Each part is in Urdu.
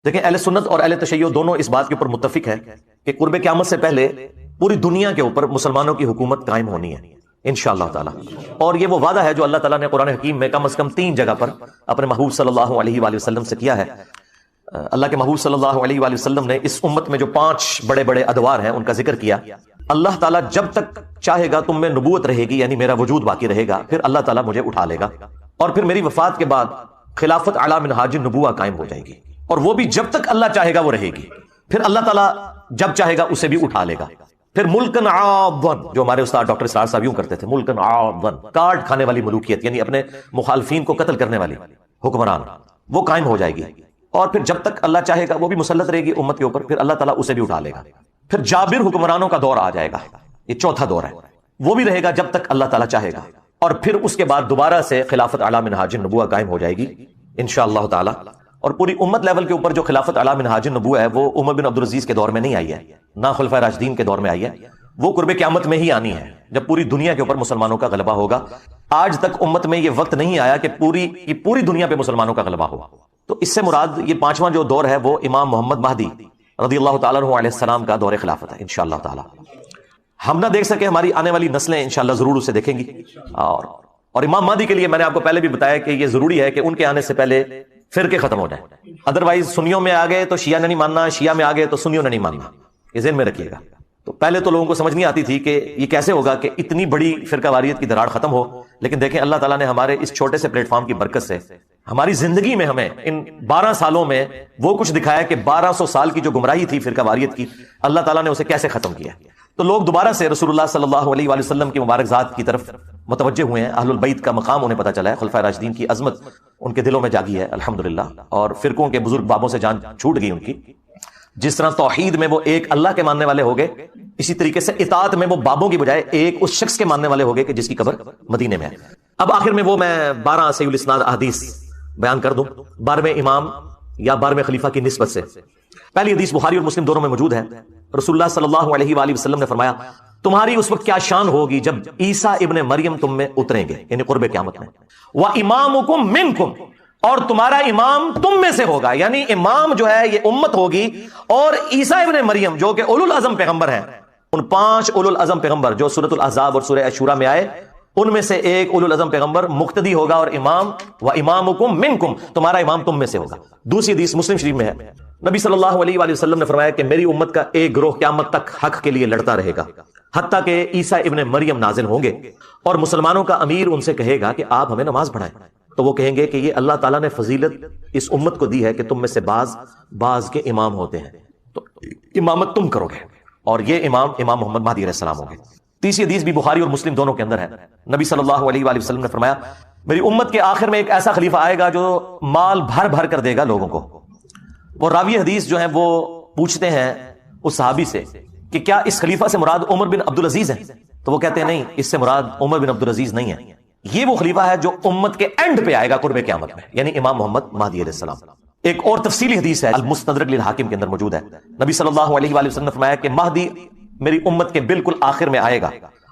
دیکھیں اہل سنت اور اہل تشیع دونوں اس بات کے اوپر متفق ہے کہ قرب قیامت سے پہلے پوری دنیا کے اوپر مسلمانوں کی حکومت قائم ہونی ہے انشاءاللہ تعالی. اور یہ وہ وعدہ ہے جو اللہ تعالیٰ نے قرآن حکیم میں کم از کم 3 جگہ پر اپنے محبوب صلی اللہ علیہ وآلہ وسلم سے کیا ہے. اللہ کے محبوب صلی اللہ علیہ وآلہ وسلم نے اس امت میں جو 5 بڑے بڑے ادوار ہیں ان کا ذکر کیا. اللہ تعالیٰ جب تک چاہے گا تم میں نبوت رہے گی، یعنی میرا وجود باقی رہے گا، پھر اللہ تعالیٰ مجھے اٹھا لے گا اور پھر میری وفات کے بعد خلافت اعلی منہاج النبوہ قائم ہو جائے گی، اور وہ بھی جب تک اللہ چاہے گا وہ رہے گی. پھر اللہ تعالیٰ جب چاہے گا اسے بھی اٹھا لے گا. پھر ملکن عاضن، جو ہمارے استاد ڈاکٹر اسرار صاحب یوں کرتے تھے، ملکن عاضن، کاٹ کھانے والی ملوکیت، یعنی اپنے مخالفین کو قتل کرنے والی حکمران، وہ قائم ہو جائے گی. اور پھر جب تک اللہ چاہے گا وہ بھی مسلط رہے گی امت کے اوپر، پھر اللہ تعالیٰ اسے بھی اٹھا لے گا. پھر جابر حکمرانوں کا دور آ جائے گا، یہ چوتھا دور ہے، وہ بھی رہے گا جب تک اللہ تعالیٰ چاہے گا. اور پھر اس کے بعد دوبارہ سے خلافت اعلی منہاج النبوہ قائم ہو جائے گی انشاءاللہ تعالی. اور پوری امت لیول کے اوپر جو خلافت اعلی منہاج النبوہ ہے وہ عمر بن عبدالعزیز کے دور میں نہیں آئی ہے، نہ خلفائے راشدین کے دور میں آئی ہے، وہ قرب قیامت میں ہی آنی ہے جب پوری دنیا کے اوپر مسلمانوں کا غلبہ ہوگا. آج تک امت میں یہ وقت نہیں آیا کہ پوری دنیا پہ مسلمانوں کا غلبہ ہو. تو اس سے مراد یہ 5واں جو دور ہے وہ امام محمد مہدی رضی اللہ تعالیٰ عنہ علیہ السلام کا دور خلافت ہے انشاءاللہ تعالی. ہم نہ دیکھ سکے، ہماری آنے والی نسلیں انشاءاللہ ضرور اسے دیکھیں گی. اور امام مہدی کے لیے میں نے آپ کو پہلے بھی بتایا کہ یہ ضروری ہے کہ ان کے آنے سے پہلے فرقے ختم ہو جائیں. ادروائز سنیوں میں آگئے تو شیعہ نے نہیں ماننا، شیعہ میں آگئے تو سنیوں نے نہیں ماننا، یہ ذہن میں رکھیے گا. تو پہلے تو لوگوں کو سمجھ نہیں آتی تھی کہ یہ کیسے ہوگا کہ اتنی بڑی فرقہ واریت کی دراڑ ختم ہو. لیکن دیکھیں اللہ تعالیٰ نے ہمارے اس چھوٹے سے پلیٹ فارم کی برکت سے ہماری زندگی میں ہمیں ان 12 سالوں میں وہ کچھ دکھایا کہ 1200 سال کی جو گمراہی تھی فرقہ واریت کی، اللہ تعالیٰ نے اسے کیسے ختم کیا. تو لوگ دوبارہ سے رسول اللہ صلی اللہ علیہ وآلہ وسلم کی مبارک ذات کی طرف متوجہ ہوئے ہیں. اہل البیت کا مقام انہیں پتہ چلا ہے، خلفائے راشدین کی عظمت ان کے دلوں میں جاگی ہے الحمدللہ. اور فرقوں کے بزرگ بابوں سے جان چھوٹ گئی ان کی. جس طرح توحید میں وہ ایک اللہ کے ماننے والے ہو گئے، اسی طریقے سے اطاعت میں وہ بابوں کی بجائے ایک اس شخص کے ماننے والے ہو گئے کہ جس کی قبر مدینے میں ہے. اب آخر میں وہ میں 12 صحیح الاسناد احادیث بیان کر دوں 12ویں امام یا 12ویں خلیفہ کی نسبت سے. پہلی حدیث بخاری اور مسلم دونوں میں موجود ہے. رسول اللہ صلی اللہ علیہ وآلہ وسلم نے فرمایا تمہاری اس وقت کیا شان ہوگی جب عیسیٰ ابن مریم تم میں اتریں گے، یعنی قرب قیامت میں. وَإِمَامُكُم مِّنكُم، اور تمہارا امام تم میں سے ہوگا، یعنی امام جو ہے یہ امت ہوگی. اور عیسیٰ ابن مریم جو کہ اولو العزم پیغمبر ہیں، ان 5 اولو العزم پیغمبر جو سورۃ الاحزاب اور سورہ شورى میں آئے، ان میں سے ایک اولو العزم پیغمبر مقتدی ہوگا اور امام. وَإِمَامُكُم مِّنكُم، تمہارا امام تم میں سے ہوگا. دوسری حدیث مسلم شریف میں ہے، نبی صلی اللہ علیہ وآلہ وسلم نے فرمایا کہ میری امت کا ایک گروہ قیامت تک حق کے لیے لڑتا رہے گا حتیٰ کہ عیسیٰ ابن مریم نازل ہوں گے، اور مسلمانوں کا امیر ان سے کہے گا کہ آپ ہمیں نماز پڑھائیں. تو وہ کہیں گے کہ یہ اللہ تعالیٰ نے فضیلت اس امت کو دی ہے کہ تم میں سے بعض کے امام ہوتے ہیں، تو امامت تم کرو گے، اور یہ امام محمد مہدی علیہ السلام ہوں گے. تیسری حدیث بھی بخاری اور مسلم دونوں کے اندر ہے. نبی صلی اللہ علیہ وآلہ وسلم نے فرمایا میری امت کے آخر میں ایک ایسا خلیفہ آئے گا جو مال بھر بھر کر دے گا لوگوں کو. وہ راوی حدیث جو ہیں وہ پوچھتے ہیں اس صحابی سے کہ کیا اس خلیفہ سے مراد عمر بن عبدالعزیز ہے؟ تو وہ کہتے ہیں نہیں، اس سے مراد عمر بن عبدالعزیز نہیں ہے، یہ وہ خلیفہ ہے جو امت کے اینڈ پہ آئے گا قرب قیامت میں، یعنی امام محمد مہدی علیہ السلام. ایک اور تفصیلی حدیث ہے المستدرک للحاکم کے اندر موجود ہے. نبی صلی اللہ علیہ وآلہ وسلم نے فرمایا کہ مہدی میری امت کے بالکل آخر میں آئے گا،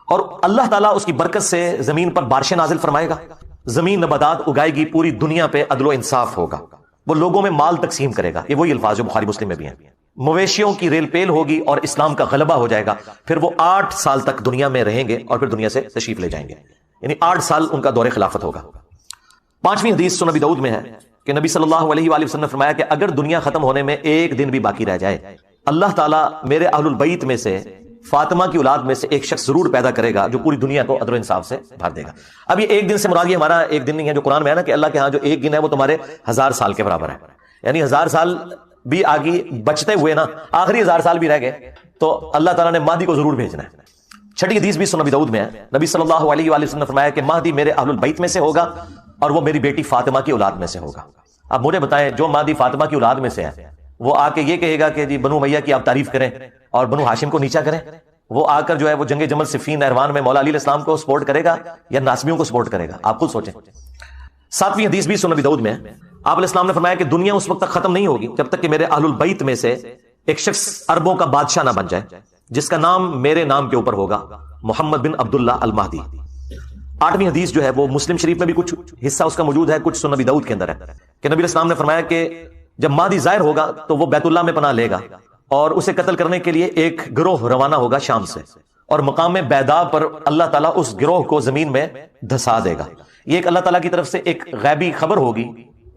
اور اللہ تعالیٰ اس کی برکت سے زمین پر بارشیں نازل فرمائے گا، زمین نباتات اگائے گی، پوری دنیا پہ عدل و انصاف ہوگا، وہ لوگوں میں مال تقسیم کرے گا. یہ وہی الفاظ جو بخاری مسلم میں بھی ہیں. مویشیوں کی ریل پیل ہوگی اور اسلام کا غلبہ ہو جائے گا. پھر وہ 8 سال تک دنیا میں رہیں گے اور پھر دنیا سے تشریف لے جائیں گے، یعنی 8 سال ان کا دور خلافت ہوگا. 5ویں حدیث سنن ابی داؤد میں ہے کہ نبی صلی اللہ علیہ وآلہ وسلم نے فرمایا کہ اگر دنیا ختم ہونے میں ایک دن بھی باقی رہ جائے، اللہ تعالیٰ میرے اہل البیت میں سے فاطمہ کی اولاد میں سے ایک شخص ضرور پیدا کرے گا جو پوری دنیا کو عدل و انصاف سے بھر دے گا. اب یہ ایک دن سے مراد یہ ہمارا ایک دن نہیں ہے جو قرآن میں ہے نا کہ اللہ کے ہاں جو ایک دن ہے وہ تمہارے 1000 سال کے برابر ہے، یعنی 1000 سال بھی آگے بچتے ہوئے نا آخری 1000 سال بھی رہ گئے تو اللہ تعالیٰ نے مہدی کو ضرور بھیجنا ہے. 6ٹھی حدیث بھی سنن ابی داؤد میں ہے. نبی صلی اللہ علیہ وآلہ وسلم نے فرمایا کہ مہدی میرے اہل البیت میں سے ہوگا اور وہ میری بیٹی فاطمہ کی اولاد میں سے ہوگا. اب مجھے بتائیں جو مہدی فاطمہ کی اولاد میں سے ہے وہ آ کے یہ کہے گا کہ جی بنو امیہ کی آپ تعریف کریں اور بنو ہاشم کو نیچا کریں؟ وہ آ کر جو ہے وہ جنگ جمل صفین نہروان میں مولا علی علیہ السلام کو سپورٹ کرے گا یا ناسبیوں کو سپورٹ کرے گا؟ آپ خود سوچیں. 7ویں حدیث بھی سنن ابی داؤد میں ہے. آپ علیہ السلام نے فرمایا کہ دنیا اس وقت تک ختم نہیں ہوگی جب تک کہ میرے اہل البیت میں سے ایک شخص عربوں کا بادشاہ نہ بن جائے جس کا نام میرے نام کے اوپر ہوگا، محمد بن عبداللہ المہدی. 8ویں حدیث جو ہے وہ مسلم شریف میں بھی کچھ حصہ اس کا موجود ہے، کچھ سنن ابی داؤد کے اندر ہے کہ نبی علیہ السلام نے فرمایا کہ جب مہدی ظاہر ہوگا تو وہ بیت اللہ میں پناہ لے گا اور اسے قتل کرنے کے لیے ایک گروہ روانہ ہوگا شام سے، اور مقام بیدا پر اللہ تعالیٰ اس گروہ کو زمین میں دھسا دے گا۔ یہ ایک اللہ تعالیٰ کی طرف سے ایک غیبی خبر ہوگی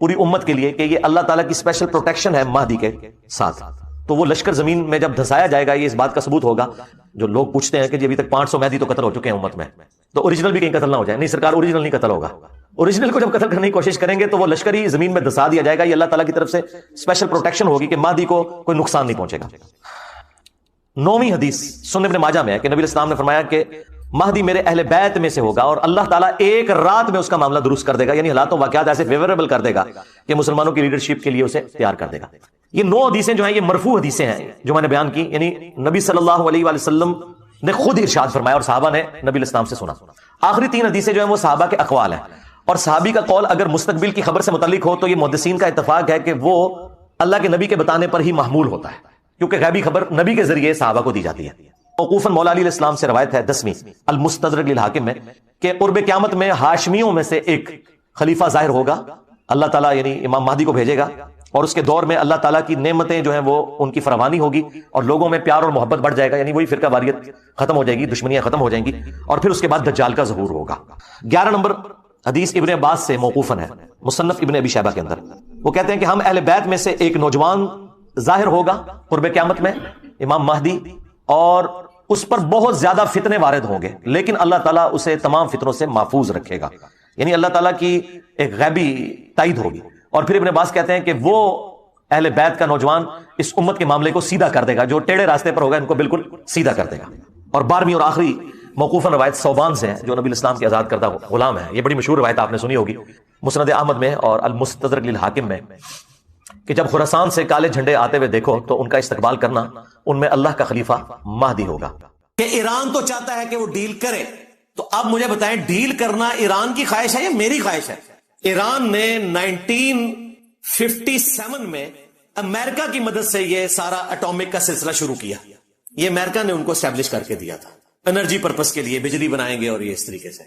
پوری امت کے لیے کہ یہ اللہ تعالیٰ کی اسپیشل پروٹیکشن ہے مہدی کے ساتھ۔ تو وہ لشکر زمین میں جب دھسایا جائے گا، یہ اس بات کا ثبوت ہوگا۔ جو لوگ پوچھتے ہیں کہ جی ابھی تک 500 مہدی تو قتل ہو چکے ہیں امت میں، تو اوریجنل بھی کہیں قتل نہ ہو جائے۔ نہیں سرکار، اوریجنل نہیں قتل ہوگا۔ اوریجنل کو جب قتل کرنے کی کوشش کریں گے تو وہ لشکر ہی زمین میں دھسا دیا جائے گا۔ یہ اللہ تعالیٰ کی طرف سے اسپیشل پروٹیکشن ہوگی کہ مہدی کو کوئی نقصان نہیں پہنچے گا۔ 9ویں حدیث سنن ابن ماجہ میں ہے کہ نبی اسلام نے فرمایا کہ مہدی میرے اہل بیت میں سے ہوگا اور اللہ تعالیٰ ایک رات میں اس کا معاملہ درست کر دے گا، یعنی حالات و واقعات ایسے فیوریبل کر دے گا کہ مسلمانوں کی لیڈرشپ کے لیے اسے تیار کر دے گا۔ یہ 9 حدیثیں جو ہیں یہ مرفوع حدیثیں ہیں جو میں نے بیان کی، یعنی نبی صلی اللہ علیہ وآلہ وسلم نے خود ارشاد فرمایا اور صحابہ نے نبی الاسلام سے سنا۔ آخری 3 حدیثیں جو ہیں وہ صحابہ کے اقوال ہیں، اور صحابی کا قول اگر مستقبل کی خبر سے متعلق ہو تو یہ محدثین کا اتفاق ہے کہ وہ اللہ کے نبی کے بتانے پر ہی محمول ہوتا ہے، کیونکہ غیبی خبر نبی کے ذریعے صحابہ کو دی جاتی ہے۔ موقوفاً مولا علی علیہ السلام سے روایت ہے 10ویں المستدرک للحاکم میں کہ قرب قیامت میں ہاشمیوں میں سے ایک خلیفہ ظاہر ہوگا، اللہ تعالیٰ یعنی امام مہدی کو بھیجے گا، اور اس کے دور میں اللہ تعالیٰ کی نعمتیں جو ہیں وہ ان کی فراوانی ہوگی اور لوگوں میں پیار اور محبت بڑھ جائے گا، یعنی وہی فرقہ واریت ختم ہو جائے گی، دشمنیاں ختم ہو جائیں گی، اور پھر اس کے بعد دجال کا ظہور ہوگا۔ 11 نمبر حدیث ابن عباس سے موقوفاً ہے، مصنف ابن ابی شیبہ کے اندر۔ وہ کہتے ہیں کہ ہم اہل بیت میں سے ایک نوجوان ظاہر ہوگا قرب قیامت میں، امام مہدی، اور اس پر بہت زیادہ فتنے وارد ہوں گے، لیکن اللہ تعالیٰ اسے تمام فتنوں سے محفوظ رکھے گا، یعنی اللہ تعالیٰ کی ایک غیبی تائید ہوگی۔ اور پھر ابن عباس کہتے ہیں کہ وہ اہل بیت کا نوجوان اس امت کے معاملے کو سیدھا کر دے گا، جو ٹیڑے راستے پر ہوگا ان کو بالکل سیدھا کر دے گا۔ اور 12ویں اور آخری موقوفاً روایت صوبان سے ہے جو نبی الاسلام کے آزاد کردہ غلام ہے، یہ بڑی مشہور روایت آپ نے سنی ہوگی، مسند احمد میں اور المستدرک للحاکم میں، کہ جب خراسان سے کالے جھنڈے آتے ہوئے دیکھو تو ان کا استقبال کرنا، ان میں اللہ کا خلیفہ مہدی ہوگا۔ کہ ایران تو چاہتا ہے کہ وہ ڈیل کرے، تو اب مجھے بتائیں ڈیل کرنا ایران کی خواہش ہے یا میری خواہش ہے؟ ایران نے 1957 میں امریکہ کی مدد سے یہ سارا اٹامک کا سلسلہ شروع کیا، یہ امریکہ نے ان کو اسٹیبلش کر کے دیا تھا انرجی پرپس کے لیے، بجلی بنائیں گے اور یہ اس طریقے سے۔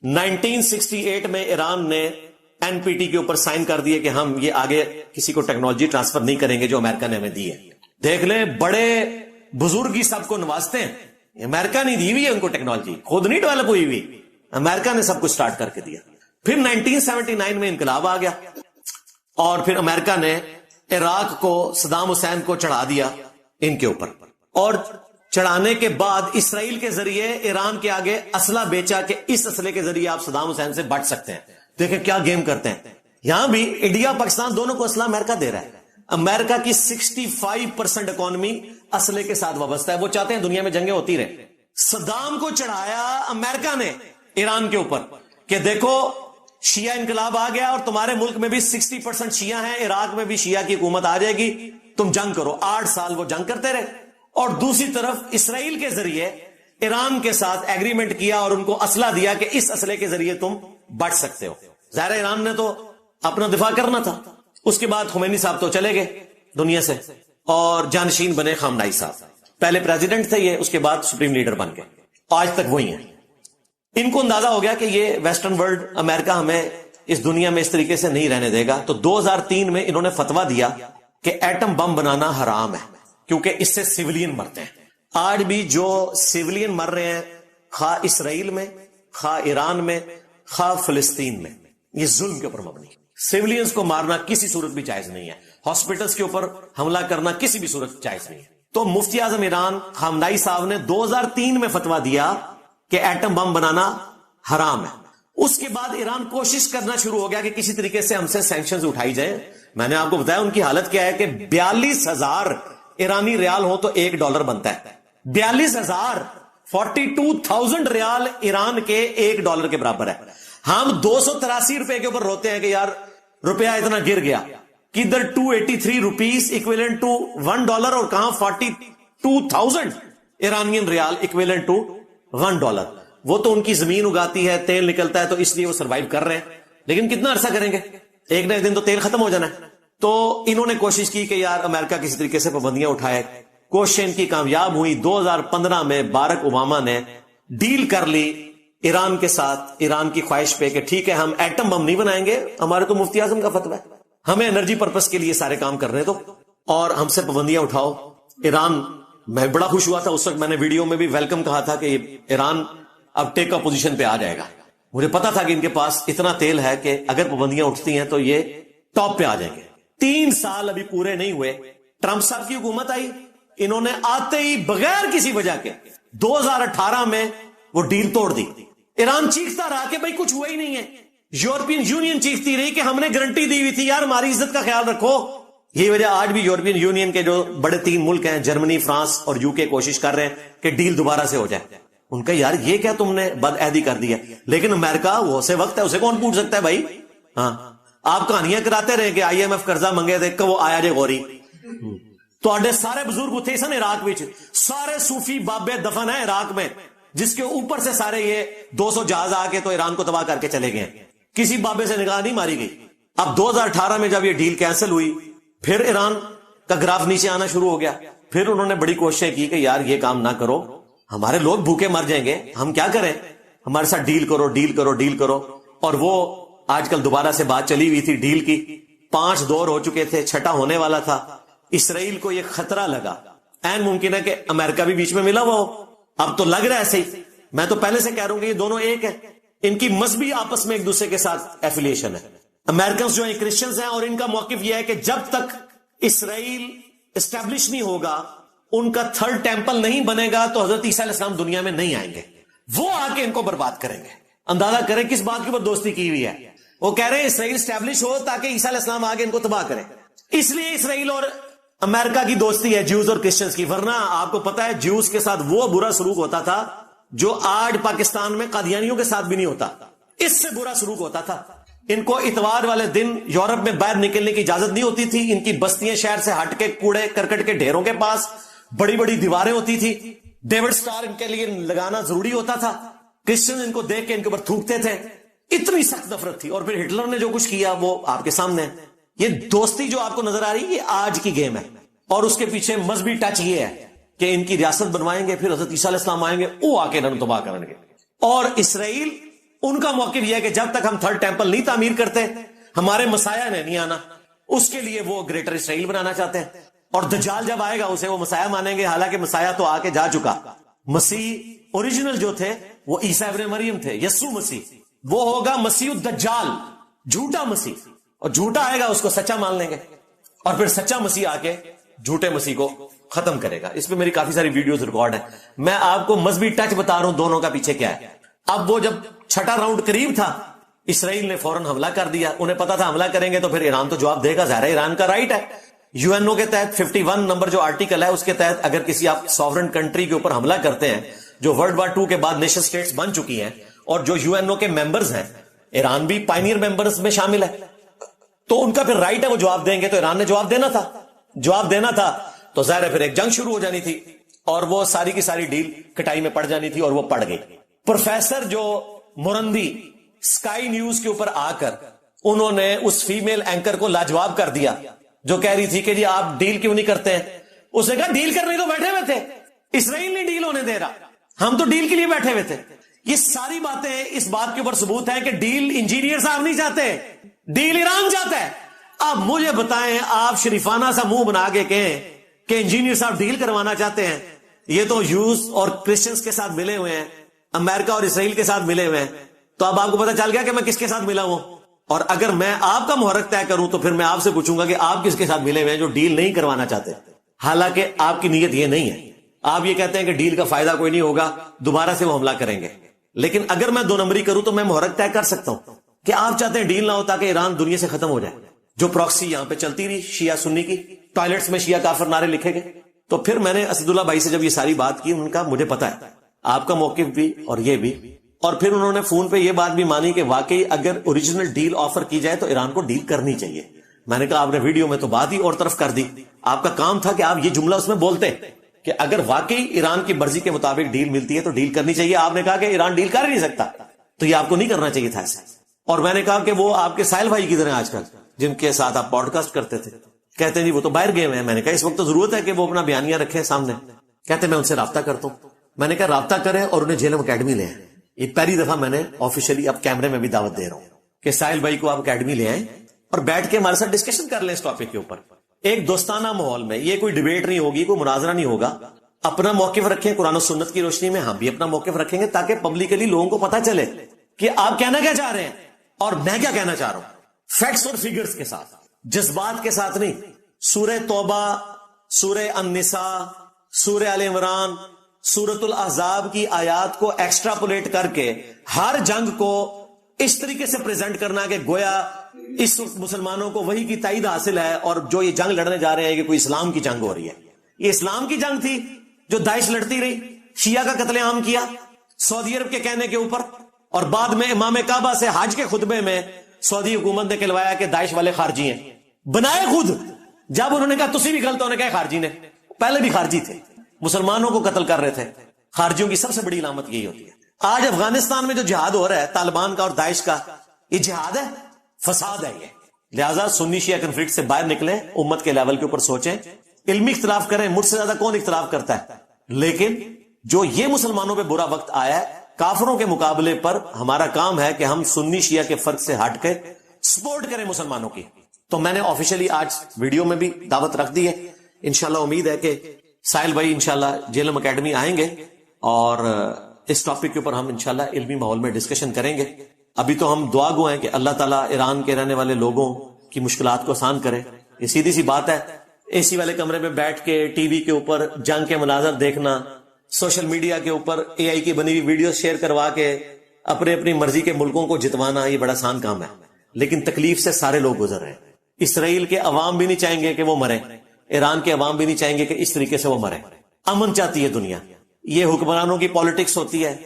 1968 میں ایران نے NPT کے اوپر سائن کر دیے کہ ہم یہ آگے کسی کو ٹیکنالوجی ٹرانسفر نہیں کریں گے جو امریکہ نے ہمیں دی ہے۔ دیکھ لیں بڑے بزرگی سب کو نوازتے ہیں، امریکہ نہیں دی ہوئی ہے ان کو ٹیکنالوجی، خود نہیں ڈیولپ ہوئی ہوئی، امریکہ نے سب کچھ سٹارٹ کر کے دیا۔ پھر 1979 میں انقلاب آ گیا اور پھر امریکہ نے عراق کو صدام حسین کو چڑھا دیا ان کے اوپر، اور چڑھانے کے بعد اسرائیل کے ذریعے ایران کے آگے اسلحہ بیچا کہ اس اسلحے کے ذریعے آپ صدام حسین سے بچ سکتے ہیں۔ دیکھیں کیا گیم کرتے ہیں، یہاں بھی انڈیا پاکستان دونوں کو اسلحہ امریکہ دے رہا ہے۔ امریکہ کی 65% اکانومی اسلحے کے ساتھ وابستہ ہے، وہ چاہتے ہیں دنیا میں جنگیں ہوتی رہے۔ صدام کو چڑھایا امریکہ نے ایران کے اوپر کہ دیکھو شیعہ انقلاب آ گیا اور تمہارے ملک میں بھی 60% شیعہ ہیں، عراق میں بھی شیعہ کی حکومت آ جائے گی، تم جنگ کرو۔ 8 سال وہ جنگ کرتے رہے، اور دوسری طرف اسرائیل کے ذریعے ایران کے ساتھ ایگریمنٹ کیا اور ان کو اسلحہ دیا کہ اس اسلحے کے ذریعے تم بچ سکتے ہو۔ ظاہر ایران نے تو اپنا دفاع کرنا تھا۔ اس کے بعد خمینی صاحب تو چلے گئے دنیا سے اور جانشین بنے خامنائی صاحب، پہلے پریزیڈنٹ تھے یہ، اس کے بعد سپریم لیڈر بن گئے، آج تک وہی ہیں۔ ان کو اندازہ ہو گیا کہ یہ ویسٹرن ورلڈ امریکہ ہمیں اس دنیا میں اس طریقے سے نہیں رہنے دے گا، تو 2003 میں انہوں نے فتویٰ دیا کہ ایٹم بم بنانا حرام ہے کیونکہ اس سے سیولین مرتے ہیں۔ آج بھی جو سیولین مر رہے ہیں، خواہ اسرائیل میں، خواہ ایران میں، خواہ فلسطین میں، یہ ظلم کے اوپر مبنی ہے۔ سیولینز کو مارنا کسی صورت بھی جائز نہیں ہے، ہاسپٹلز کے اوپر حملہ کرنا کسی بھی صورت جائز نہیں ہے۔ تو مفتی اعظم ایران خامنائی صاحب نے 2003 میں فتویٰ دیا کہ ایٹم بم بنانا حرام ہے۔ اس کے بعد ایران کوشش کرنا شروع ہو گیا کہ کسی طریقے سے ہم سے سینکشنز اٹھائی جائیں۔ میں نے آپ کو بتایا ان کی حالت کیا ہے کہ 42,000 ایرانی ریال ہو تو $1 بنتا ہے۔ 42,000 42,000 ریال ایران کے $1 کے برابر ہے۔ ہم 283 روپے کے اوپر روتے ہیں کہ یار روپیہ اتنا گر گیا، کدھر 283 روپیز اکویلنٹ ٹو $1 اور کہاں 42,000 ایرانین ریال اکویلنٹ ٹو $1۔ وہ تو ان کی زمین اگاتی ہے، تیل نکلتا ہے، تو اس لیے وہ سروائیو کر رہے ہیں، لیکن کتنا عرصہ کریں گے؟ ایک نہ ایک دن تو تیل ختم ہو جانا ہے۔ تو انہوں نے کوشش کی کہ یار امریکہ کسی طریقے سے پابندیاں اٹھائے، کوشش ان کی کامیاب ہوئی۔ 2015 میں بارک اوباما نے ڈیل کر لی ایران کے ساتھ، ایران کی خواہش پہ کہ ٹھیک ہے ہم ایٹم بم نہیں بنائیں گے، ہمارے تو مفتی اعظم کا فتویٰ ہے۔ ہمیں انرجی پرپس کے لیے سارے کام کرنے دو اور ہم سے پابندیاں اٹھاؤ. ایران، میں بڑا خوش ہوا تھا اس وقت، میں نے ویڈیو میں بھی ویلکم کہا تھا کہ ایران اب ٹیک اپ پوزیشن پہ آ جائے گا. مجھے پتا تھا کہ ان کے پاس اتنا تیل ہے کہ اگر پابندیاں اٹھتی ہیں تو یہ ٹاپ پہ آ جائیں گے. 3 سال ابھی پورے نہیں ہوئے، ٹرمپ صاحب کی حکومت آئی، انہوں نے آتے ہی بغیر کسی وجہ کے 2018 میں وہ ڈیل توڑ دی. ایران چیختا رہا کہ بھائی کچھ ہوا ہی نہیں ہے. یورپین یونین چیختی رہی کہ ہم نے گارنٹی دی ہوئی تھی یار ہماری عزت کا خیال رکھو. یہ وجہ آج بھی یورپین یونین کے جو بڑے 3 ملک ہیں، جرمنی، فرانس اور یو کے، کوشش کر رہے ہیں کہ ڈیل دوبارہ سے ہو جائے. ان کا یار یہ کیا تم نے بد عہدی کر دیا. لیکن امریکہ وہ سے وقت ہے، اسے کون پوچھ سکتا ہے بھائی. ہاں آپ کہانیاں کراتے رہے کہ آئی ایم ایف قرضہ منگے دیکھ وہ آیا جے غوری. تو آڈے سارے بزرگ اتھے سن عراق وچ، سارے صوفی بابے دفن ہیں عراق میں، جس کے اوپر سے سارے یہ 200 جہاز آ کے تو ایران کو تباہ کر کے چلے گئے. کسی بابے سے نگاہ نہیں ماری گئی. اب 2018 میں جب یہ ڈیل کینسل ہوئی، پھر ایران کا گراف نیچے آنا شروع ہو گیا. پھر انہوں نے بڑی کوششیں کی کہ یار یہ کام نہ کرو، ہمارے لوگ بھوکے مر جائیں گے، ہم کیا کریں، ہمارے ساتھ ڈیل کرو ڈیل کرو ڈیل کرو. اور وہ آج کل دوبارہ سے بات چلی ہوئی تھی ڈیل کی. 5 دور ہو چکے تھے، 6واں ہونے والا تھا. اسرائیل کو یہ خطرہ لگا، این ممکن ہے کہ امریکہ بھی بیچ میں ملا ہوا ہو. اب تو لگ رہا ہے ایسے ہی. میں تو پہلے سے کہہ رہا ہوں کہ یہ دونوں ایک ہے، ان کی مذہبی آپس میں ایک دوسرے کے ساتھ ایفیلیشن ہے. امریکنز جو ہیں کرسچنز ہیں، اور ان کا موقف یہ ہے کہ جب تک اسرائیل اسٹیبلش نہیں ہوگا، ان کا 3rd ٹیمپل نہیں بنے گا، تو حضرت عیسیٰ علیہ السلام دنیا میں نہیں آئیں گے. وہ آ کے ان کو برباد کریں گے. اندازہ کریں کس بات کے اوپر دوستی کی ہوئی ہے. وہ کہہ رہے ہیں اسرائیل اسٹیبلش ہو تاکہ عیسیٰ علیہ السلام آگے ان کو تباہ کریں. اس لیے اسرائیل اور امریکہ کی دوستی ہے جیوز اور کرسچنز کی. ورنہ آپ کو پتا ہے جیوز کے ساتھ وہ برا سلوک ہوتا تھا جو آج پاکستان میں قادیانیوں کے ساتھ بھی نہیں ہوتا. اس سے برا سلوک ہوتا تھا. ان کو اتوار والے دن یورپ میں باہر نکلنے کی اجازت نہیں ہوتی تھی. ان کی بستیاں شہر سے ہٹ کے کوڑے کرکٹ کے ڈھیروں کے پاس بڑی بڑی دیواریں ہوتی تھی. ڈیوڈ سٹار ان کے لیے لگانا ضروری ہوتا تھا. کرسچن ان کو دیکھ کے ان کے اوپر تھوکتے تھے. اتنی سخت نفرت تھی. اور پھر ہٹلر نے جو کچھ کیا وہ آپ کے سامنے ہے. یہ دوستی جو آپ کو نظر آ رہی ہے یہ آج کی گیم ہے، اور اس کے پیچھے مذہبی ٹچ یہ ہے کہ ان کی ریاست بنوائیں گے، پھر حضرت عیسیٰ علیہ السلام آئیں گے، وہ آ کے انہوں تباہ کریں گے. اور اسرائیل، ان کا موقف یہ ہے کہ جب تک ہم 3rd ٹیمپل نہیں تعمیر کرتے، ہمارے مسیح نے نہیں آنا. اس کے لیے وہ گریٹر اسرائیل بنانا چاہتے ہیں. اور دجال جب آئے گا اسے وہ مسیح مانیں گے. حالانکہ مسیح تو آ کے جا چکا. مسیح اوریجنل جو تھے وہ عیسیٰ ابن مریم تھے، یسوع مسیح. وہ ہوگا مسیح الدجال، جھوٹا مسیح. اور جھوٹا آئے گا اس کو سچا مان لیں گے، اور پھر سچا مسیح آ کے جھوٹے مسیح کو ختم کرے گا. اس پہ میری کافی ساری ویڈیوز ریکارڈ ہیں. میں آپ کو مذہبی ٹچ بتا رہا ہوں دونوں کا پیچھے کیا ہے. اب وہ جب 6واں راؤنڈ قریب تھا، اسرائیل نے فوراً حملہ کر دیا. انہیں پتا تھا حملہ کریں گے تو پھر ایران تو جواب دے گا، ظاہر ہے ایران کا رائٹ ہے. یو این او کے تحت 51 نمبر جو آرٹیکل ہے اس کے تحت اگر کسی آپ سوورن کنٹری کے اوپر حملہ کرتے ہیں جو ورلڈ وار 2 کے بعد نیشن سٹیٹس بن چکی ہیں اور جو یو این او کے ممبرز ہیں، ایران بھی پائنیئر ممبرز میں شامل ہے، تو ان کا پھر رائٹ ہے وہ جواب دیں گے. تو ایران نے جواب دینا تھا تو ظاہر ہے پھر ایک جنگ شروع ہو جانی تھی اور وہ ساری کی ساری ڈیل کٹائی میں پڑ جانی تھی، اور وہ پڑ گئی. پروفیسر جو مرندی سکائی نیوز کے اوپر آ کر انہوں نے اس فیمیل اینکر کو لاجواب کر دیا جو کہہ رہی تھی کہ جی آپ ڈیل کیوں نہیں کرتے ہیں. اس نے کہا ڈیل کرنے تو بیٹھے ہوئے تھے، اسرائیل نہیں ڈیل ہونے دے رہا، ہم تو ڈیل کے لیے بیٹھے ہوئے تھے. یہ ساری باتیں اس بات کے اوپر ثبوت ہے کہ ڈیل انجینئر صاحب نہیں چاہتے، ڈیل ایران چاہتا ہے. اب مجھے بتائیں، آپ شریفانہ سا منہ بنا کے کہیں کہ انجینئر صاحب ڈیل کروانا چاہتے ہیں. یہ تو یوز اور کرسچنز کے ساتھ ملے ہوئے ہیں، امریکہ اور اسرائیل کے ساتھ ملے ہوئے ہیں. تو اب آپ کو پتا چل گیا کہ میں کس کے ساتھ ملا ہوں. اور اگر میں آپ کا محرک طے کروں تو پھر میں آپ سے پوچھوں گا کہ آپ کس کے ساتھ ملے ہوئے ہیں جو ڈیل نہیں کروانا چاہتے. حالانکہ آپ کی نیت یہ نہیں ہے. آپ یہ کہتے ہیں کہ ڈیل کا فائدہ کوئی نہیں ہوگا، دوبارہ سے وہ حملہ کریں گے. لیکن اگر میں 2 نمبری کروں تو میں محرک طے کر سکتا ہوں کہ آپ چاہتے ہیں ڈیل نہ ہو تاکہ ایران دنیا سے ختم ہو جائے. جو پراکسی یہاں پہ چلتی رہی شیعہ سنی کی، ٹوائلٹس میں شیعہ کافر نعرے لکھے گئے. تو پھر میں نے اسد اللہ بھائی سے جب یہ ساری بات کی، ان کا مجھے پتا ہے آپ کا موقف بھی اور یہ بھی. اور پھر انہوں نے فون پہ یہ بات بھی مانی کہ واقعی اگر اوریجنل ڈیل آفر کی جائے تو ایران کو ڈیل کرنی چاہیے. میں نے کہا آپ نے ویڈیو میں تو بات ہی اور طرف کر دی. آپ کا کام تھا کہ آپ یہ جملہ اس میں بولتے کہ اگر واقعی ایران کی مرضی کے مطابق ڈیل ملتی ہے تو ڈیل کرنی چاہیے. آپ نے کہا کہ ایران ڈیل کر ہی نہیں سکتا، تو یہ آپ کو نہیں کرنا چاہیے تھا ایسے. اور میں نے کہا کہ وہ آپ کے ساحل بھائی کی طرح آج کل جن کے ساتھ آپ پوڈ کاسٹ کرتے تھے، کہتے ہیں جی وہ تو باہر گئے ہوئے ہیں. میں نے کہا اس وقت تو ضرورت ہے کہ وہ اپنا بیانیہ رکھیں سامنے. کہتے ہیں میں ان سے رابطہ کرتا ہوں. میں نے کہا رابطہ کریں اور انہیں جیلم اکیڈمی لے آئیں. یہ پہلی دفعہ میں نے آفیشلی اب کیمرے میں بھی دعوت دے رہا ہوں کہ ساحل بھائی کو آپ اکیڈمی لے آئیں اور بیٹھ کے ہمارے ساتھ ڈسکشن کر لیں اس ٹاپک کے اوپر ایک دوستانہ ماحول میں. یہ کوئی ڈیبیٹ نہیں ہوگی, کوئی مناظرہ نہیں ہوگا. اپنا موقف رکھیں قرآن و سنت کی روشنی میں, ہم بھی اپنا موقف رکھیں گے تاکہ پبلکلی لوگوں کو پتا چلے کہ آپ کہنا کیا چاہ رہے ہیں اور میں کیا کہنا چاہ رہا ہوں, فیکٹس اور فگرز کے ساتھ, جذبات کے ساتھ نہیں. سورہ توبہ, سورہ النساء, سورہ آل عمران, سورۃ الاحزاب کی آیات کو ایکسٹراپولیٹ کر کے ہر جنگ کو اس طریقے سے پریزنٹ کرنا کہ گویا اس وقت مسلمانوں کو وہی کی تائید حاصل ہے اور جو یہ جنگ لڑنے جا رہے ہیں کہ کوئی اسلام کی جنگ ہو رہی ہے. یہ اسلام کی جنگ تھی جو داعش لڑتی رہی, شیعہ کا قتل عام کیا سعودی عرب کے کہنے کے اوپر, اور بعد میں امام کعبہ سے حج کے خطبے میں سعودی حکومت نے کہلوایا کہ داعش والے خارجی ہیں. بنائے خود, جب انہوں نے کہا تسی بھی غلط, ہونے کہا خارجی نے, پہلے بھی خارجی تھے, مسلمانوں کو قتل کر رہے تھے. خارجیوں کی سب سے بڑی علامت یہی ہوتی ہے. آج افغانستان میں جو جہاد ہو رہا ہے طالبان کا اور داعش کا, یہ جہاد ہے, فساد ہے یہ. لہذا سنی شیعہ کنفلکٹ سے باہر نکلیں, امت کے لیول کے اوپر سوچیں, علمی اختلاف کریں. مجھ سے زیادہ کون اختلاف کرتا ہے, لیکن جو یہ مسلمانوں پہ برا وقت آیا ہے, کافروں کے مقابلے پر ہمارا کام ہے کہ ہم سنی شیعہ کے فرق سے ہٹ کے سپورٹ کریں مسلمانوں کی. تو میں نے آفیشلی آج ویڈیو میں بھی دعوت رکھ دی ہے. انشاءاللہ امید ہے کہ ساحل بھائی انشاءاللہ جیلم اکیڈمی آئیں گے اور اس ٹاپک کے اوپر ہم انشاءاللہ علمی ماحول میں ڈسکشن کریں گے. ابھی تو ہم دعا گو ہیں کہ اللہ تعالیٰ ایران کے رہنے والے لوگوں کی مشکلات کو آسان کرے. یہ سیدھی سی بات ہے, اے سی والے کمرے میں بیٹھ کے ٹی وی کے اوپر جنگ کے مناظر دیکھنا, سوشل میڈیا کے اوپر اے آئی کی بنی ہوئی ویڈیو شیئر کروا کے اپنی مرضی کے ملکوں کو جتوانا, یہ بڑا آسان کام ہے. لیکن تکلیف سے سارے لوگ گزر رہے ہیں. اسرائیل کے عوام بھی نہیں چاہیں گے کہ وہ مرے, ایران کے عوام بھی نہیں چاہیں گے کہ اس طریقے سے وہ مرے. امن چاہتی ہے دنیا. یہ حکمرانوں کی پالیٹکس ہوتی ہے,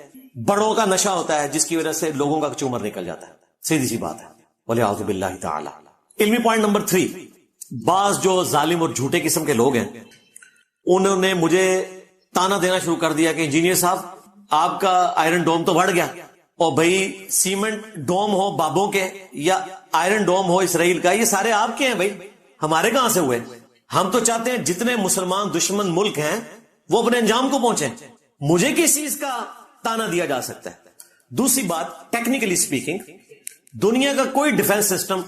بڑوں کا نشہ ہوتا ہے جس کی وجہ سے لوگوں کا چومر نکل جاتا ہے. سیدھی سی بات ہے. وَلِعَوْذُ بِاللَّهِ تَعَالَى. علمی پوائنٹ نمبر 3, بعض جو ظالم اور جھوٹے قسم کے لوگ ہیں انہوں نے مجھے تانا دینا شروع کر دیا کہ انجینئر صاحب آپ کا آئرن ڈوم تو بڑھ گیا, اور بھائی سیمنٹ ڈوم ہو بابوں کے یا آئرن ڈوم ہو اسرائیل کا, یہ سارے آپ کے ہیں بھائی, ہمارے کہاں سے ہوئے. ہم تو چاہتے ہیں جتنے مسلمان دشمن ملک ہیں وہ اپنے انجام کو پہنچے. مجھے کس چیز کا تانا دیا جا سکتا ہے. دوسری بات, ٹیکنیکلی سپیکنگ دنیا کا کوئی ڈیفنس سسٹم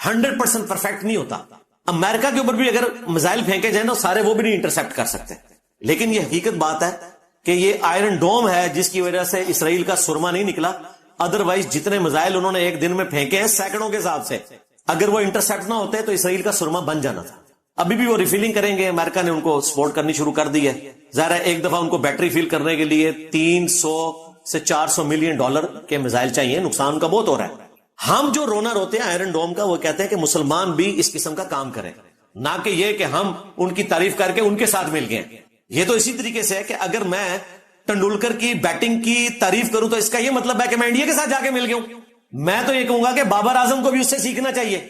100% پرفیکٹ نہیں ہوتا. امریکہ کے اوپر بھی اگر میزائل پھینکے جائیں نا سارے وہ بھی نہیں انٹرسپٹ کر سکتے. لیکن یہ حقیقت بات ہے کہ یہ آئرن ڈوم ہے جس کی وجہ سے اسرائیل کا سرما نہیں نکلا. ادروائز جتنے میزائل انہوں نے ایک دن میں پھینکے ہیں سینکڑوں کے حساب سے, اگر وہ انٹرسپٹ نہ ہوتے تو اسرائیل کا سرما بن جانا تھا. ابھی بھی وہ ریفیلنگ کریں گے, امریکہ نے ان کو سپورٹ کرنی شروع کر دی ہے. ظاہر ہے ایک دفعہ ان کو بیٹری فیل کرنے کے لیے 300 سے 400 ملین ڈالر کے میزائل چاہیے. نقصان کا بہت ہو رہا ہے. ہم جو رونا روتے ہیں آئرن ڈوم کا, وہ کہتے ہیں کہ مسلمان بھی اس قسم کا کام کریں, نہ کہ یہ کہ ہم ان کی تعریف کر کے ان کے ساتھ مل گئے. یہ تو اسی طریقے سے ہے کہ اگر میں ٹنڈولکر کی بیٹنگ کی تعریف کروں تو اس کا یہ مطلب ہے کہ میں انڈیا کے ساتھ جا کے مل گیا ہوں. میں تو یہ کہوں گا کہ بابر اعظم کو بھی اس سے سیکھنا چاہیے,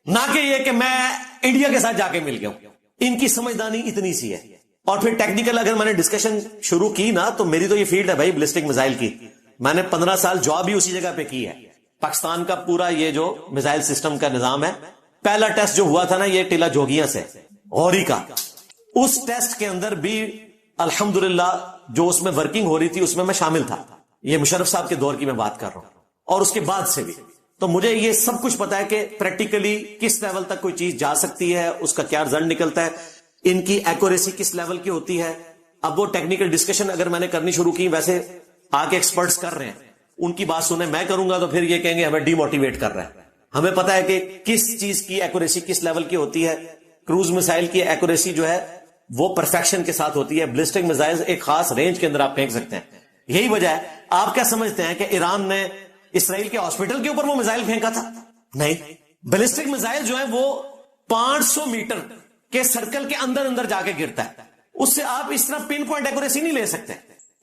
نہ کہ یہ کہ میں انڈیا کے ساتھ جا کے مل گیا ہوں. ان کی سمجھدانی اتنی سی ہے. اور پھر ٹیکنیکل اگر میں نے ڈسکشن شروع کی نا, تو میری تو یہ فیلڈ ہے بھائی بلسٹک میزائل کی. میں نے 15 سال جاب بھی اسی جگہ پہ کی ہے. پاکستان کا پورا یہ جو میزائل سسٹم کا نظام ہے, پہلا ٹیسٹ جو ہوا تھا نا یہ ٹیلا جوگیاں سے غوری کا, اس ٹیسٹ کے اندر بھی الحمدللہ جو اس میں ورکنگ ہو رہی تھی اس میں شامل تھا. یہ مشرف صاحب کے دور کی میں بات کر رہا ہوں, اور اس کے بعد سے بھی. تو مجھے یہ سب کچھ پتا ہے کہ پریکٹیکلی کس لیول تک کوئی چیز جا سکتی ہے, اس کا کیا رزلٹ نکلتا ہے, ان کی ایکوریسی کس لیول کی ہوتی ہے. اب وہ ٹیکنیکل ڈسکشن اگر میں نے کرنی شروع کی, ویسے آ کے ایکسپرٹس کر رہے ہیں, ان کی بات سنیں, میں کروں گا تو پھر یہ کہیں گے ہمیں ڈی موٹیویٹ کر رہا ہے. ہمیں پتا ہے کہ کس چیز کی ایکوریسی کس لیول کی ہوتی ہے. کروز میسائل کی ایکوریسی جو ہے وہ پرفیکشن کے ساتھ ہوتی ہے. بلسٹک میزائل ایک خاص رینج کے اندر آپ پھینک سکتے ہیں. یہی وجہ ہے. آپ کیا سمجھتے ہیں کہ ایران نے اسرائیل کے ہاسپٹل کے اوپر وہ میزائل پھینکا تھا؟ نہیں. بلسٹک میزائل جو ہے وہ 500 میٹر کے سرکل کے اندر اندر جا کے گرتا ہے. اس سے آپ اس طرح پن پوائنٹ ایکوریسی نہیں لے سکتے.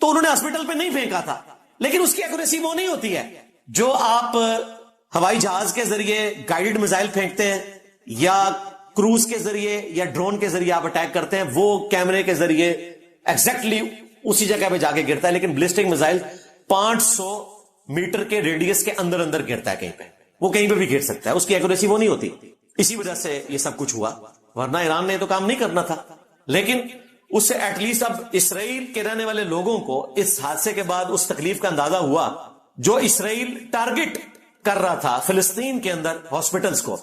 تو انہوں نے ہاسپٹل پہ نہیں پھینکا تھا, لیکن اس کی ایکوریسی وہ نہیں ہوتی ہے جو آپ ہوائی جہاز کے ذریعے گائیڈڈ میزائل پھینکتے ہیں, یا کروز کے ذریعے یا ڈرون کے ذریعے آپ اٹیک کرتے ہیں. وہ کیمرے کے ذریعے ایگزیکٹلی اسی جگہ پہ جا کے گرتا ہے, لیکن بلسٹک میزائل 500 میٹر کے ریڈیس کے اندر اندر گرتا ہے کہیں پہ. وہ کہیں پہ بھی گر سکتا ہے, اس کی ایکوریسی وہ نہیں ہوتی. اسی وجہ سے یہ سب کچھ ہوا, ورنہ ایران نے تو کام نہیں کرنا تھا. لیکن اس سے ایٹ لیسٹ اب اسرائیل کے رہنے والے لوگوں کو اس حادثے کے بعد اس تکلیف کا اندازہ ہوا جو اسرائیل ٹارگٹ کر رہا تھا فلسطین کے اندر ہاسپٹلز کو.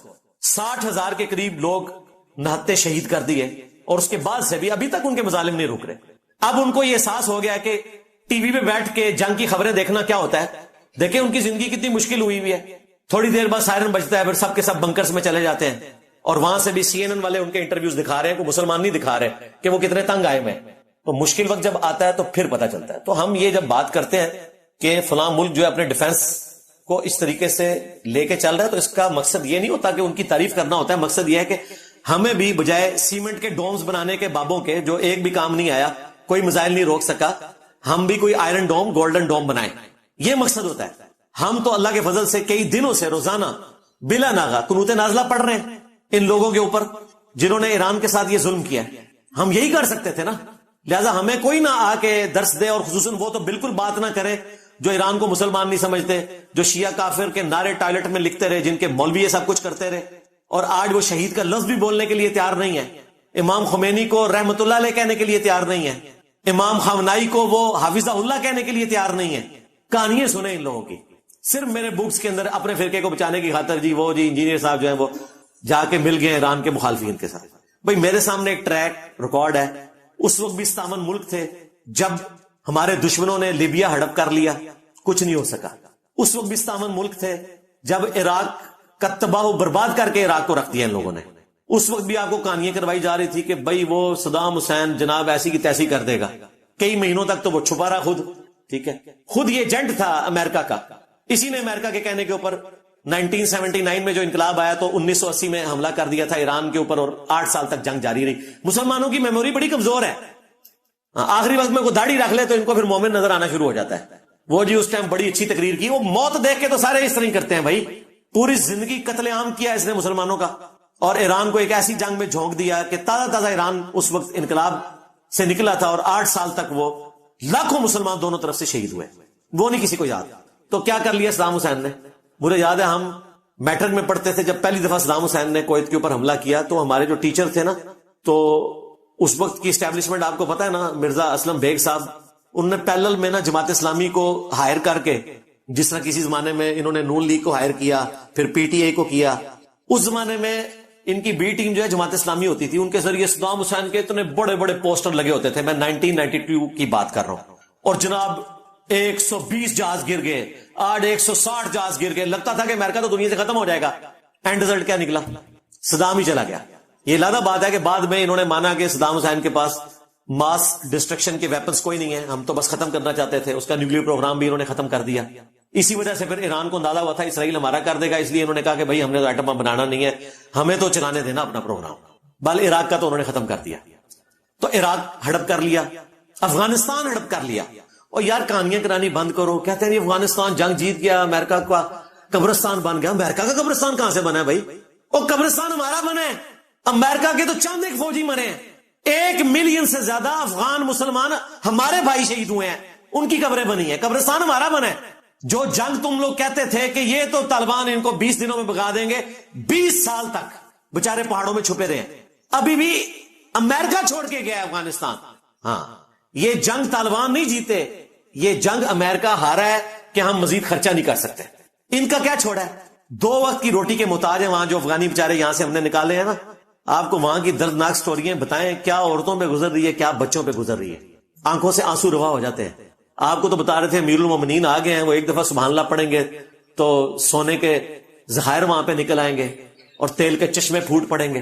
60,000 کے قریب لوگ نہتے شہید کر دیے, اور اس کے بعد سے بھی ابھی تک ان کے مظالم نہیں رک رہے. اب ان کو یہ احساس ہو گیا کہ ٹی وی پہ بیٹھ کے جنگ کی خبریں دیکھنا کیا ہوتا ہے. دیکھیں ان کی زندگی کتنی مشکل ہوئی ہوئی ہے. تھوڑی دیر بعد سائرن بجتا ہے, پھر سب کے سب بنکرز میں چلے جاتے ہیں, اور وہاں سے بھی CNN والے ان کے انٹرویوز دکھا رہے ہیں, کوئی مسلمان نہیں دکھا رہے کہ وہ کتنے تنگ آئے میں. تو مشکل وقت جب آتا ہے تو پھر پتہ چلتا ہے. تو ہم یہ جب بات کرتے ہیں کہ فلاں ملک جو ہے اپنے ڈیفنس کو اس طریقے سے لے کے چل رہا ہے, تو اس کا مقصد یہ نہیں ہوتا کہ ان کی تعریف کرنا ہوتا ہے. مقصد یہ ہے کہ ہمیں بھی بجائے سیمنٹ کے ڈومز بنانے کے بابوں کے, جو ایک بھی کام نہیں آیا, کوئی میزائل نہیں روک سکا, ہم بھی کوئی آئرن ڈوم, گولڈن ڈوم بنائیں. یہ مقصد ہوتا ہے. ہم تو اللہ کے فضل سے کئی دنوں سے روزانہ بلا ناغہ قنوت نازلہ پڑھ رہے ہیں ان لوگوں کے اوپر جنہوں نے ایران کے ساتھ یہ ظلم کیا. ہم یہی کر سکتے تھے نا, لہذا ہمیں کوئی نہ آ کے درس دے, اور خصوصاً وہ تو بالکل بات نہ کرے جو ایران کو مسلمان نہیں سمجھتے, جو شیعہ کافر کے نعرے ٹوائلٹ میں لکھتے رہے, جن کے مولوی یہ سب کچھ کرتے رہے, اور آج وہ شہید کا لفظ بھی بولنے کے لیے تیار نہیں ہے. امام خمینی کو رحمت اللہ علیہ کہنے کے لیے تیار نہیں ہے. امام خامنائی کو وہ حافظہ اللہ کہنے کے لیے تیار نہیں ہے. کہانیاں سنیں ان لوگوں کی, صرف میرے بکس کے اندر اپنے فرقے کو بچانے کی خاطر جی وہ جی انجینئر صاحب جو ہیں وہ جا کے مل گئے ایران کے مخالفین کے ساتھ. بھئی میرے سامنے ایک ٹریک ریکارڈ ہے, اس وقت بھی استامن ملک تھے جب ہمارے دشمنوں نے لیبیا ہڑپ کر لیا, کچھ نہیں ہو سکا. اس وقت بھی استامن ملک تھے جب عراق کا تباہ و برباد کر کے عراق کو رکھ دیا ان لوگوں نے. اس وقت بھی آپ کو کہانیاں کروائی جا رہی تھی کہ بھئی وہ صدام حسین جناب ایسی کی تیسی کر دے گا. کئی مہینوں تک تو وہ چھپا رہا خود, ٹھیک ہے, خود یہ ایجنٹ تھا امریکہ کا. اسی نے امریکہ کے کہنے کے اوپر 1979 میں جو انقلاب آیا تو 1980 میں حملہ کر دیا تھا ایران کے اوپر, اور 8 سال تک جنگ جاری رہی. مسلمانوں کی میموری بڑی کمزور ہے. آخری وقت میں کوئی داڑھی رکھ لے تو ان کو پھر مومن نظر آنا شروع ہو جاتا ہے. وہ جی اس ٹائم بڑی اچھی تقریر کی, وہ موت دیکھ کے تو سارے اس طرح ہی کرتے ہیں. بھائی پوری زندگی قتل عام کیا اس نے مسلمانوں کا, اور ایران کو ایک ایسی جنگ میں جھونک دیا کہ تازہ تازہ ایران اس وقت انقلاب سے نکلا تھا, اور 8 سال تک وہ لاکھوں مسلمان دونوں طرف سے شہید ہوئے. وہ نہیں کسی کو یاد. تو کیا کر لیا صدام حسین نے. مجھے یاد ہے ہم میٹرک میں پڑھتے تھے, جب پہلی دفعہ صدام حسین نے کویت کے اوپر حملہ کیا تو ہمارے جو ٹیچر تھے نا, تو اس وقت کی اسٹیبلشمنٹ آپ کو پتا ہے نا, مرزا اسلم بیگ صاحب, انہوں نے پیرلل میں نا جماعت اسلامی کو ہائر کر کے, جس طرح کسی زمانے میں انہوں نے نون لیگ کو ہائر کیا, پھر پی ٹی آئی کو کیا, اس زمانے میں ان کی بی ٹیم جو ہے جماعت اسلامی ہوتی تھی, ان کے ذریعے صدام حسین کے اتنے بڑے بڑے پوسٹر لگے ہوتے تھے. میں 1992 کی بات کر رہا ہوں, اور جناب 120 جہاز گر گئے, آج 160 جہاز گر گئے. لگتا تھا کہ امریکہ تو دنیا سے ختم ہو جائے گا. اینڈ رزلٹ کیا نکلا, صدام ہی چلا گیا. یہ لادہ بات ہے کہ بعد میں انہوں نے مانا کہ صدام حسین کے پاس ماس ڈسٹرکشن کے ویپنز کوئی نہیں ہے, ہم تو بس ختم کرنا چاہتے تھے. اس کا نیوکلیر پروگرام بھی انہوں نے ختم کر دیا. اسی وجہ سے پھر ایران کو اندازہ ہوا تھا اسرائیل ہمارا کر دے گا, اس لیے انہوں نے کہا کہ بھائی ہم نے تو ایٹم بم بنانا نہیں ہے, ہمیں تو چلانے دینا اپنا پروگرام. بل عراق کا تو انہوں نے ختم کر دیا. تو عراق ہڑپ کر لیا, افغانستان ہڑپ کر لیا. اور یار کہانیاں کرانی بند کرو. کہتے ہیں افغانستان جنگ جیت گیا, امریکہ کا قبرستان بن گیا. امریکہ کا قبرستان کہاں سے بنا ہے بھائی؟ اور قبرستان ہمارا بنا ہے. امریکہ کے تو چند ایک فوجی مرے ہیں, 1 ملین سے زیادہ افغان مسلمان ہمارے بھائی شہید ہوئے ہیں, ان کی قبریں بنی ہیں. قبرستان ہمارا بنا ہے. جو جنگ تم لوگ کہتے تھے کہ یہ تو طالبان ان کو 20 دنوں میں بگا دیں گے, 20 سال تک بےچارے پہاڑوں میں چھپے رہے ہیں. ابھی بھی امریکہ چھوڑ کے گیا افغانستان. ہاں, یہ جنگ طالبان نہیں جیتے, یہ جنگ امریکہ ہارا ہے کہ ہم مزید خرچہ نہیں کر سکتے. ان کا کیا چھوڑا ہے, 2 وقت کی روٹی کے محتاج ہیں وہاں جو افغانی بیچارے یہاں سے ہم نے نکالے ہیں نا. آپ کو وہاں کی دردناک سٹوریاں بتائیں, کیا عورتوں پہ گزر رہی ہے, کیا بچوں پہ گزر رہی ہے. آنکھوں سے آنسو روا ہو جاتے ہیں. آپ کو تو بتا رہے تھے امیر المومنین آ گئے ہیں, وہ ایک دفعہ سبحان اللہ پڑھیں گے تو سونے کے ذخائر وہاں پہ نکل آئیں گے, اور تیل کے چشمے پھوٹ پڑیں گے.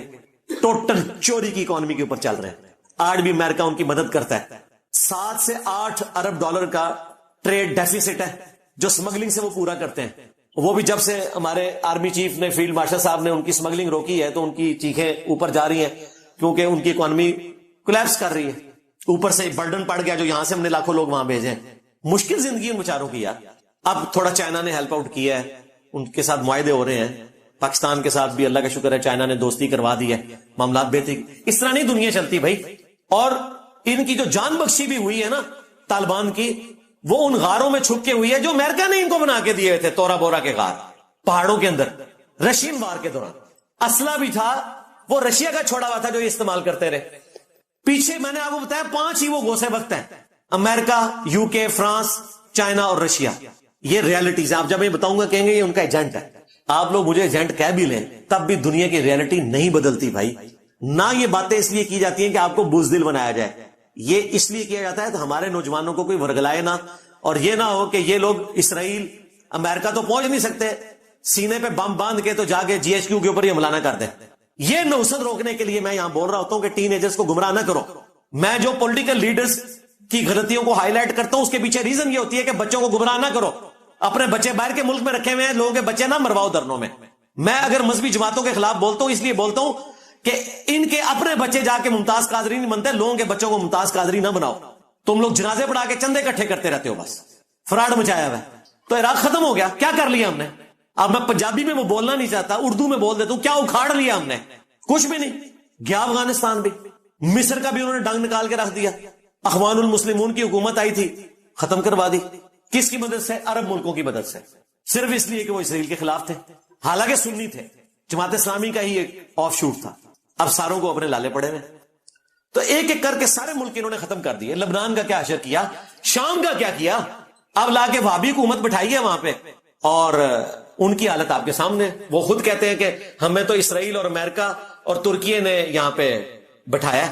ٹوٹل چوری کی اکانومی کے اوپر چل رہے ہیں. آج بھی امریکہ ان کی مدد کرتا ہے. 7 سے 8 ارب ڈالر کا ٹریڈ ڈیفیسٹ ہے جو سمگلنگ سے وہ پورا کرتے ہیں. وہ بھی جب سے ہمارے آرمی چیف نے, فیلڈ مارشل صاحب نے ان کی سمگلنگ روکی ہے تو ان کی چیخیں اوپر جا رہی ہیں, کیونکہ ان کی اکانومی کولیپس کر رہی ہے. اوپر سے برڈن پڑ گیا جو یہاں سے ہم نے لاکھوں لوگ وہاں بھیجے. مشکل زندگی ان بیچاروں کی یار. اب تھوڑا چائنا نے ہیلپ آؤٹ کیا ہے, ان کے ساتھ معاہدے ہو رہے ہیں. پاکستان کے ساتھ بھی اللہ کا شکر ہے چائنا نے دوستی کروا دی ہے, معاملات بہتر. اس طرح نہیں دنیا چلتی بھائی. اور ان کی جو جان بخشی بھی ہوئی ہے نا طالبان کی, وہ ان غاروں میں چھپ کے ہوئی ہے جو امریکہ نے ان کو بنا کے دیے تھے. تورا بورا کے غار پہاڑوں کے اندر رشین وار کے دوران. اسلحہ بھی تھا وہ رشیا کا چھوڑا ہوا تھا جو یہ استعمال کرتے رہے. پیچھے میں نے آپ کو بتایا 5 ہی وہ گوسے وقت ہیں, امریکہ, UK, فرانس, چائنا اور رشیا. یہ ریالٹیز ہیں. آپ جب میں بتاؤں گا کہیں گے یہ ان کا ایجنٹ ہے. آپ لوگ مجھے ایجنٹ کہہ بھی لیں تب بھی دنیا کی ریئلٹی نہیں بدلتی بھائی. نہ یہ باتیں اس لیے کی جاتی ہیں کہ آپ کو بزدل بنایا جائے, یہ اس لیے کیا جاتا ہے تو ہمارے نوجوانوں کو کوئی ورگلائے نہ, اور یہ نہ ہو کہ یہ لوگ اسرائیل امریکہ تو پہنچ نہیں سکتے, سینے پہ بم باندھ کے تو جا کے جی ایچ کیو کے اوپر یہ حملہ نہ کر دیں. یہ نوسط روکنے کے لیے میں یہاں بول رہا ہوتا ہوں کہ ٹین ایجرز کو گمراہ نہ کرو. میں جو پولیٹیکل لیڈرز کی غلطیوں کو ہائی لائٹ کرتا ہوں اس کے پیچھے ریزن یہ ہوتی ہے کہ بچوں کو گمراہ نہ کرو. اپنے بچے باہر کے ملک میں رکھے ہوئے ہیں, لوگوں کے بچے نہ مرواؤ دھرنوں میں. میں اگر مذہبی جماعتوں کے خلاف بولتا ہوں اس لیے بولتا ہوں کہ ان کے اپنے بچے جا کے ممتاز قادری نہیں بنتے, لوگوں کے بچوں کو ممتاز قادری نہ بناؤ. تم لوگ جنازے پڑھا کے چندے اکٹھے کرتے رہتے ہو, بس فراڈ مچایا ہوا ہے. تو عراق ختم ہو گیا, کیا کر لیا ہم نے؟ اب میں پنجابی میں وہ بولنا نہیں چاہتا, اردو میں بول دیتا ہوں, کیا اکھاڑ لیا ہم نے؟ کچھ بھی نہیں. گیا افغانستان بھی, مصر کا بھی انہوں نے ڈنگ نکال کے رکھ دیا. اخوان المسلمون کی حکومت آئی تھی, ختم کروا دی. کس کی مدد سے؟ عرب ملکوں کی مدد سے, صرف اس لیے کہ وہ اسرائیل کے خلاف تھے, حالانکہ سنی تھے. جماعت اسلامی کا ہی ایک آف شوٹ تھا. اب ساروں کو اپنے لالے پڑے ہوئے. تو ایک ایک کر کے سارے ملک انہوں نے ختم کر دیے. لبنان کا کیا حشر کیا, شام کا کیا کیا, اب لا کے وہابی حکومت بٹھائی ہے وہاں پہ, اور ان کی حالت آپ کے سامنے. وہ خود کہتے ہیں کہ ہمیں تو اسرائیل اور امریکہ اور ترکی نے یہاں پہ بٹھایا,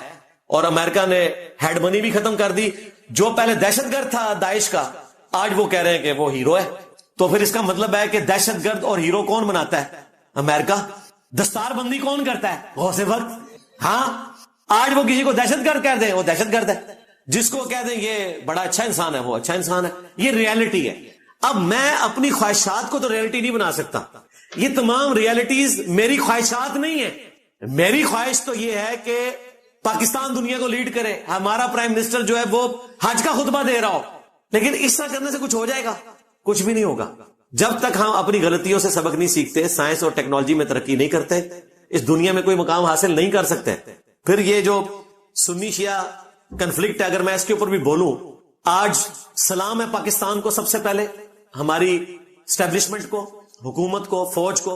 اور امریکہ نے ہیڈ منی بھی ختم کر دی. جو پہلے دہشت گرد تھا داعش کا, آج وہ کہہ رہے ہیں کہ وہ ہیرو ہے. تو پھر اس کا مطلب ہے کہ دہشت گرد اور ہیرو کون بناتا ہے؟ امریکہ. دستار بندی کون کرتا ہے؟ غوث وقت. ہاں, آج وہ کسی کو دہشت گرد کہہ دیں, وہ دہشت گرد ہے. جس کو کہہ دیں یہ بڑا اچھا انسان ہے, وہ اچھا انسان ہے. یہ ریالٹی ہے. اب میں اپنی خواہشات کو تو ریالٹی نہیں بنا سکتا. یہ تمام ریالٹیز میری خواہشات نہیں ہیں. میری خواہش تو یہ ہے کہ پاکستان دنیا کو لیڈ کرے, ہمارا پرائم منسٹر جو ہے وہ حج کا خطبہ دے رہا ہو. لیکن اس طرح کرنے سے کچھ ہو جائے گا؟ کچھ بھی نہیں ہوگا. جب تک ہم اپنی غلطیوں سے سبق نہیں سیکھتے, سائنس اور ٹیکنالوجی میں ترقی نہیں کرتے, اس دنیا میں کوئی مقام حاصل نہیں کر سکتے. پھر یہ جو سنی شیعہ کنفلکٹ ہے, اگر میں اس کے اوپر بھی بولوں, آج سلام ہے پاکستان کو سب سے پہلے, ہماری اسٹیبلشمنٹ کو, حکومت کو, فوج کو.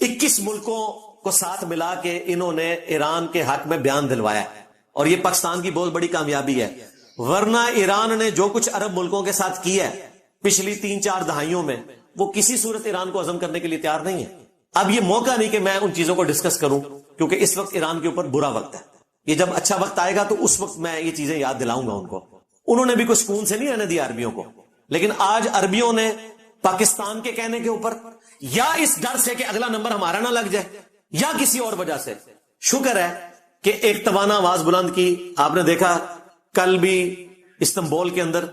21 ملکوں کو ساتھ ملا کے انہوں نے ایران کے حق میں بیان دلوایا, اور یہ پاکستان کی بہت بڑی کامیابی ہے. ورنہ ایران نے جو کچھ عرب ملکوں کے ساتھ کیا ہے پچھلی 3-4 دہائیوں میں, وہ کسی صورت ایران کو ہضم کرنے کے لیے تیار نہیں ہے. اب یہ موقع نہیں کہ میں ان چیزوں کو ڈسکس کروں, کیونکہ اس وقت ایران کے اوپر برا وقت ہے. یہ جب اچھا وقت آئے گا تو اس وقت میں یہ چیزیں یاد دلاؤں گا ان کو. انہوں نے بھی کوئی سکون سے نہیں رہنے دیا عربیوں کو. لیکن آج عربیوں نے پاکستان کے کہنے کے اوپر, یا اس ڈر سے کہ اگلا نمبر ہمارا نہ لگ جائے, یا کسی اور وجہ سے, شکر ہے کہ ایک توانا آواز بلند کی. آپ نے دیکھا کل بھی استنبول کے اندر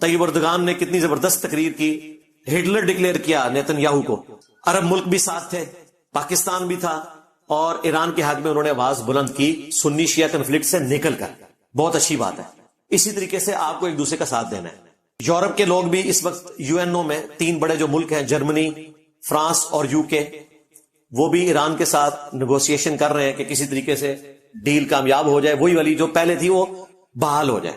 طیب اردگان نے کتنی زبردست تقریر کی, ہٹلر ڈکلیئر کیا نیتن یاہو کو. عرب ملک بھی ساتھ تھے, پاکستان بھی تھا, اور ایران کے حق میں انہوں نے آواز بلند کی سنی شیعہ کنفلکٹ سے نکل کر. بہت اچھی بات ہے. اسی طریقے سے آپ کو ایک دوسرے کا ساتھ دینا ہے. یورپ کے لوگ بھی اس وقت یو این او میں 3 بڑے جو ملک ہیں, جرمنی, فرانس اور یو کے, وہ بھی ایران کے ساتھ نیگوسیشن کر رہے ہیں کہ کسی طریقے سے ڈیل کامیاب ہو جائے, وہی والی جو پہلے تھی وہ بحال ہو جائے.